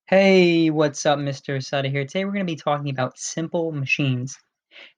Hey, what's up, Mr. Sutter here. Today we're going to be talking about simple machines.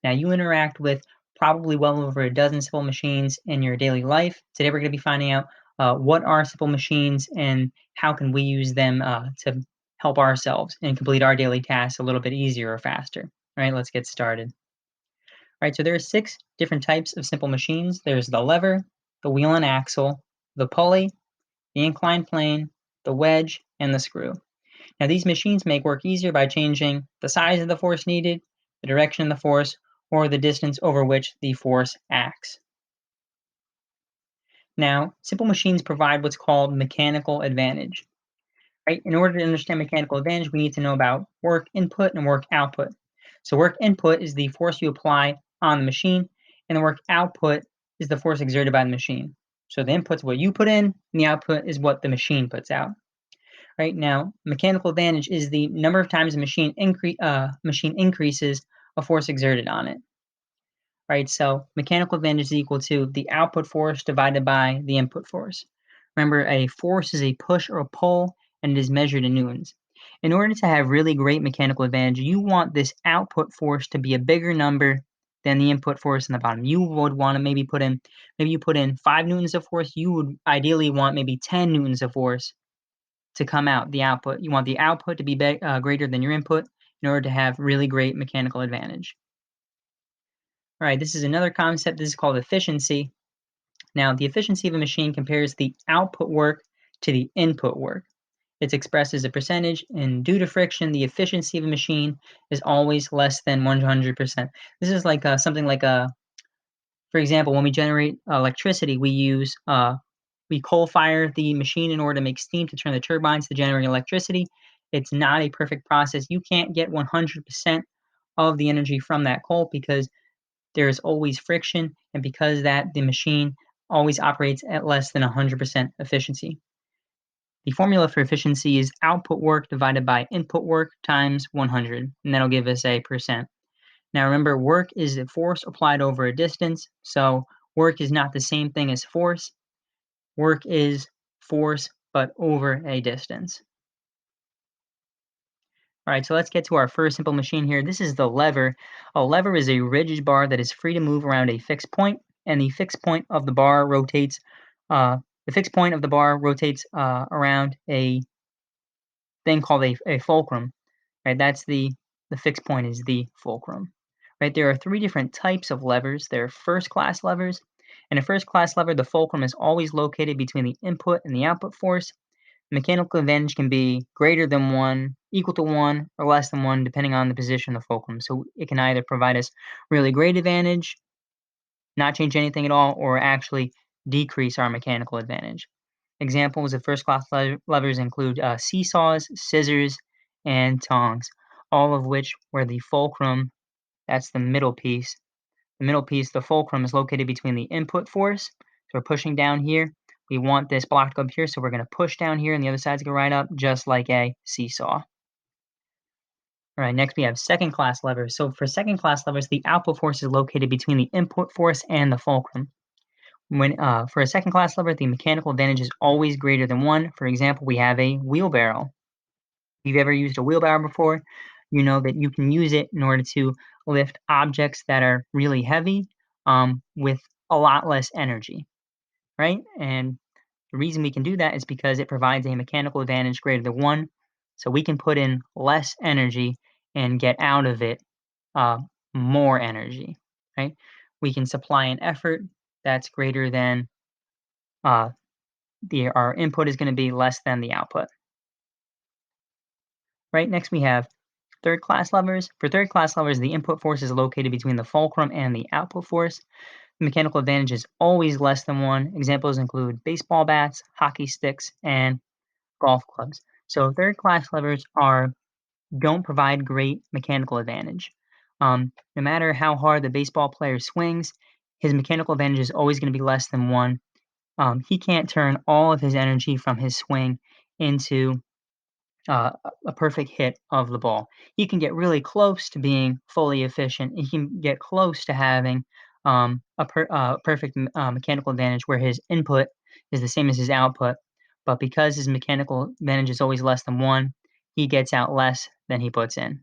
Now, you interact with probably well over a dozen simple machines in your daily life. Today we're going to be finding out what are simple machines and how can we use them to help ourselves and complete our daily tasks a little bit easier or faster. All right, let's get started. All right, so there are 6 different types of simple machines. There's the lever, the wheel and axle, the pulley, the inclined plane, the wedge, and the screw. Now, these machines make work easier by changing the size of the force needed, the direction of the force, or the distance over which the force acts. Now, simple machines provide what's called mechanical advantage. Right? In order to understand mechanical advantage, we need to know about work input and work output. So work input is the force you apply on the machine, and the work output is the force exerted by the machine. So the input is what you put in, and the output is what the machine puts out. Right now, mechanical advantage is the number of times a machine increases a force exerted on it. Right, so mechanical advantage is equal to the output force divided by the input force. Remember, a force is a push or a pull, and it is measured in newtons. In order to have really great mechanical advantage, you want this output force to be a bigger number than the input force in the bottom. You would want to maybe you put in 5 newtons of force. You would ideally want maybe 10 newtons of force to come out, the output. You want the output to be greater than your input in order to have really great mechanical advantage. All right, this is another concept. This is called efficiency. Now, the efficiency of a machine compares the output work to the input work. It's expressed as a percentage, and due to friction, the efficiency of a machine is always less than 100%. This is like something like for example, when we generate electricity, we coal fire the machine in order to make steam to turn the turbines to generate electricity. It's not a perfect process. You can't get 100% of the energy from that coal because there is always friction, and because that the machine always operates at less than 100% efficiency. The formula for efficiency is output work divided by input work times 100, and that'll give us a percent. Now remember, work is a force applied over a distance, so work is not the same thing as force. Work is force, but over a distance. All right, so let's get to our first simple machine here. This is the lever. A lever is a rigid bar that is free to move around a fixed point, and the fixed point of the bar rotates. Around a thing called a fulcrum. Right, that's the fixed point is the fulcrum. Right, there are 3 different types of levers. There are first-class levers. In a first-class lever, the fulcrum is always located between the input and the output force. Mechanical advantage can be greater than 1, equal to 1, or less than 1, depending on the position of the fulcrum. So it can either provide us really great advantage, not change anything at all, or actually decrease our mechanical advantage. Examples of first-class levers include seesaws, scissors, and tongs, all of which where the fulcrum, that's the middle piece. The middle piece, the fulcrum, is located between the input force. So we're pushing down here. We want this block to go up here, so we're going to push down here, and the other side's going to right up, just like a seesaw. All right, next we have second-class levers. So for second-class levers, the output force is located between the input force and the fulcrum. For a second-class lever, the mechanical advantage is always greater than 1. For example, we have a wheelbarrow. If you've ever used a wheelbarrow before, you know that you can use it in order to lift objects that are really heavy with a lot less energy, right? And the reason we can do that is because it provides a mechanical advantage greater than 1, so we can put in less energy and get out of it uh, more energy, right? We can supply an effort that's greater than uh, our input is going to be less than the output, right? Next, we have third-class levers. For third-class levers, the input force is located between the fulcrum and the output force. The mechanical advantage is always less than 1. Examples include baseball bats, hockey sticks, and golf clubs. So third-class levers don't provide great mechanical advantage. No matter how hard the baseball player swings, his mechanical advantage is always going to be less than 1. He can't turn all of his energy from his swing into a perfect hit of the ball. He can get really close to being fully efficient. He can get close to having perfect mechanical advantage where his input is the same as his output. But because his mechanical advantage is always less than 1, he gets out less than he puts in.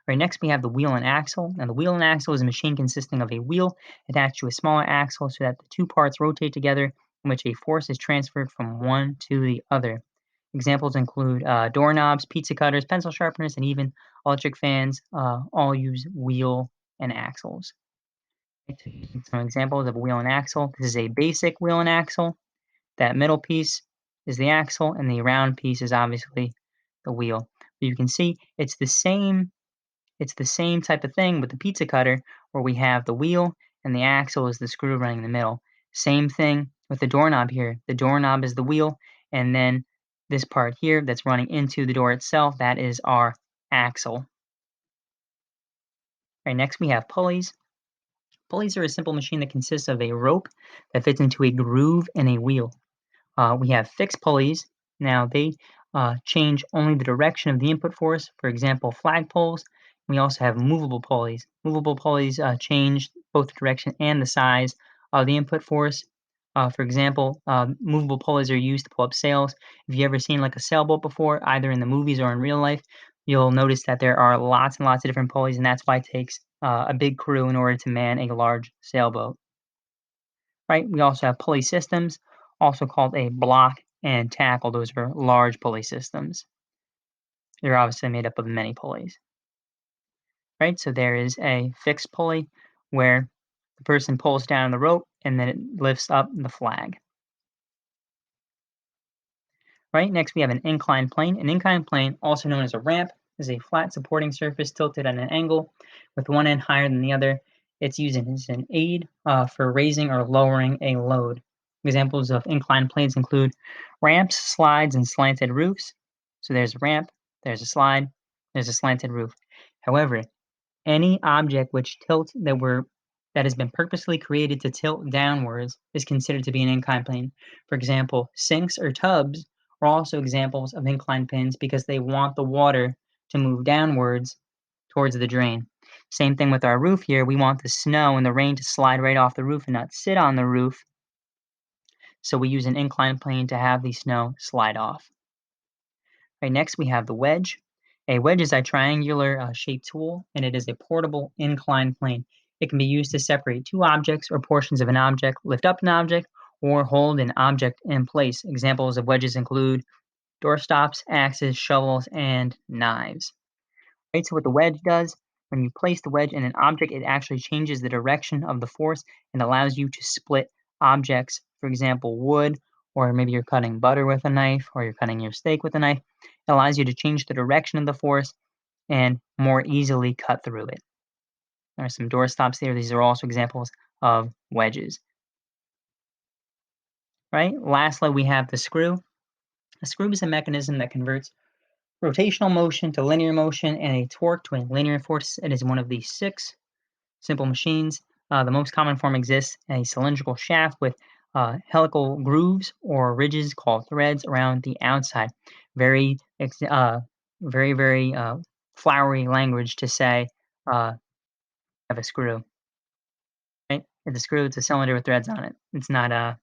Right, next we have the wheel and axle. Now the wheel and axle is a machine consisting of a wheel attached to a smaller axle so that the two parts rotate together, in which a force is transferred from one to the other. Examples include doorknobs, pizza cutters, pencil sharpeners, and even electric fans all use wheel and axles. Some examples of a wheel and axle. This is a basic wheel and axle. That middle piece is the axle, and the round piece is obviously the wheel. But you can see it's the same type of thing with the pizza cutter where we have the wheel and the axle is the screw running in the middle. Same thing with the doorknob here. The doorknob is the wheel, and then this part here that's running into the door itself, that is our axle. Right, next we have pulleys. Pulleys are a simple machine that consists of a rope that fits into a groove in a wheel. We have fixed pulleys. Now they change only the direction of the input force, for example, flagpoles. We also have movable pulleys. Movable pulleys change both the direction and the size of the input force. For example, movable pulleys are used to pull up sails. If you've ever seen like a sailboat before, either in the movies or in real life, you'll notice that there are lots and lots of different pulleys, and that's why it takes a big crew in order to man a large sailboat. Right? We also have pulley systems, also called a block and tackle. Those are large pulley systems. They're obviously made up of many pulleys. Right? So there is a fixed pulley where the person pulls down the rope and then it lifts up the flag. Right? Next, we have an inclined plane. An inclined plane, also known as a ramp, is a flat supporting surface tilted at an angle with one end higher than the other. It's used as an aid for raising or lowering a load. Examples of inclined planes include ramps, slides, and slanted roofs. So there's a ramp, there's a slide, there's a slanted roof. However, any object which tilts that has been purposely created to tilt downwards is considered to be an inclined plane. For example, sinks or tubs are also examples of inclined planes because they want the water to move downwards towards the drain. Same thing with our roof here. We want the snow and the rain to slide right off the roof and not sit on the roof. So we use an inclined plane to have the snow slide off. Right, next we have the wedge. A wedge is a triangular shaped tool, and it is a portable inclined plane. It can be used to separate two objects or portions of an object, lift up an object, or hold an object in place. Examples of wedges include doorstops, axes, shovels, and knives. Right, so what the wedge does, when you place the wedge in an object, it actually changes the direction of the force and allows you to split objects, for example, wood, or maybe you're cutting butter with a knife, or you're cutting your steak with a knife. It allows you to change the direction of the force and more easily cut through it. There are some door stops there. These are also examples of wedges. Right? Lastly, we have the screw. A screw is a mechanism that converts rotational motion to linear motion and a torque to a linear force. It is one of the six simple machines. The most common form exists in a cylindrical shaft with helical grooves or ridges called threads around the outside. Very, very flowery language to say have a screw. Right? The screw, it's a cylinder with threads on it. It's not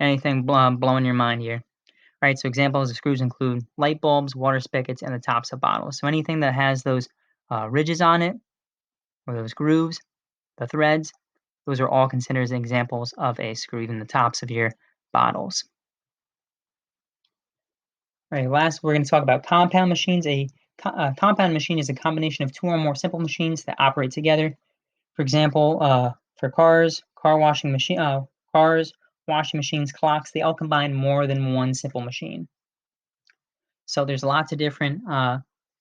anything blowing your mind here. Right, so examples of screws include light bulbs, water spigots, and the tops of bottles. So anything that has those ridges on it, or those grooves, the threads, those are all considered as examples of a screw, even the tops of your bottles. All right, last we're going to talk about compound machines. A compound machine is a combination of two or more simple machines that operate together. For example, for cars, washing machines, clocks, they all combine more than one simple machine. So there's lots of different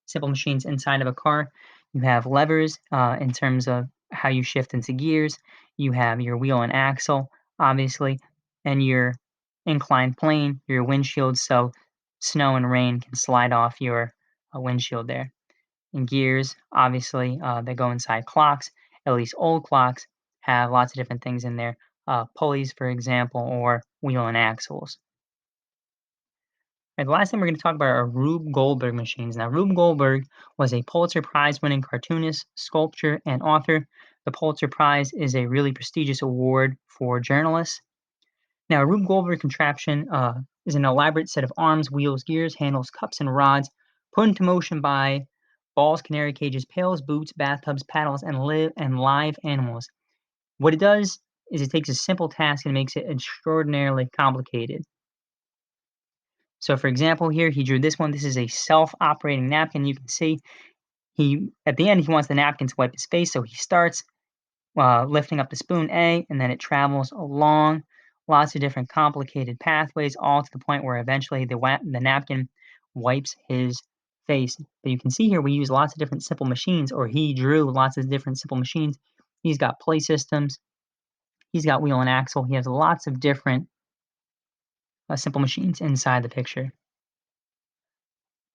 simple machines inside of a car. You have levers in terms of how you shift into gears. You have your wheel and axle, obviously, and your inclined plane, your windshield, so snow and rain can slide off your windshield there. And gears, obviously, they go inside clocks. At least old clocks have lots of different things in there. Pulleys, for example, or wheel and axles. And the last thing we're going to talk about are Rube Goldberg machines. Now, Rube Goldberg was a Pulitzer Prize winning cartoonist, sculptor, and author. The Pulitzer Prize is a really prestigious award for journalists. Now, a Rube Goldberg contraption is an elaborate set of arms, wheels, gears, handles, cups, and rods put into motion by balls, canary cages, pails, boots, bathtubs, paddles, and live animals. What it does is it takes a simple task and makes it extraordinarily complicated. So, for example, here he drew this one. This is a self-operating napkin. You can see he at the end he wants the napkin to wipe his face, so he starts lifting up the spoon A, and then it travels along lots of different complicated pathways, all to the point where eventually the napkin wipes his face. But you can see here we use lots of different simple machines, or he drew lots of different simple machines. He's got play systems, he's got wheel and axle, he has lots of different simple machines inside the picture.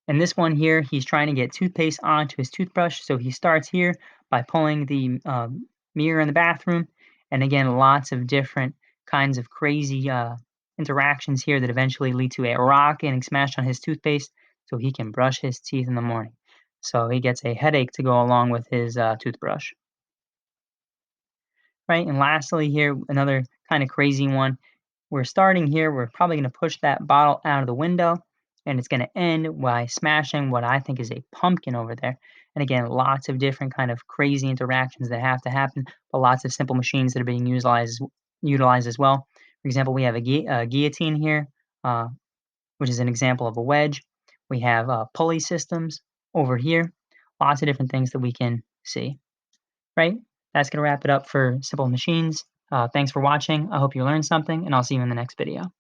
And this one here, he's trying to get toothpaste onto his toothbrush. So he starts here by pulling the mirror in the bathroom. And again, lots of different kinds of crazy interactions here that eventually lead to a rock getting smashed on his toothpaste so he can brush his teeth in the morning. So he gets a headache to go along with his toothbrush. Right. And lastly, here, another kind of crazy one. We're starting here, we're probably gonna push that bottle out of the window, and it's gonna end by smashing what I think is a pumpkin over there. And again, lots of different kind of crazy interactions that have to happen, but lots of simple machines that are being utilized as well. For example, we have a guillotine here, uh, which is an example of a wedge. We have pulley systems over here. Lots of different things that we can see. Right? That's gonna wrap it up for simple machines. Thanks for watching. I hope you learned something, and I'll see you in the next video.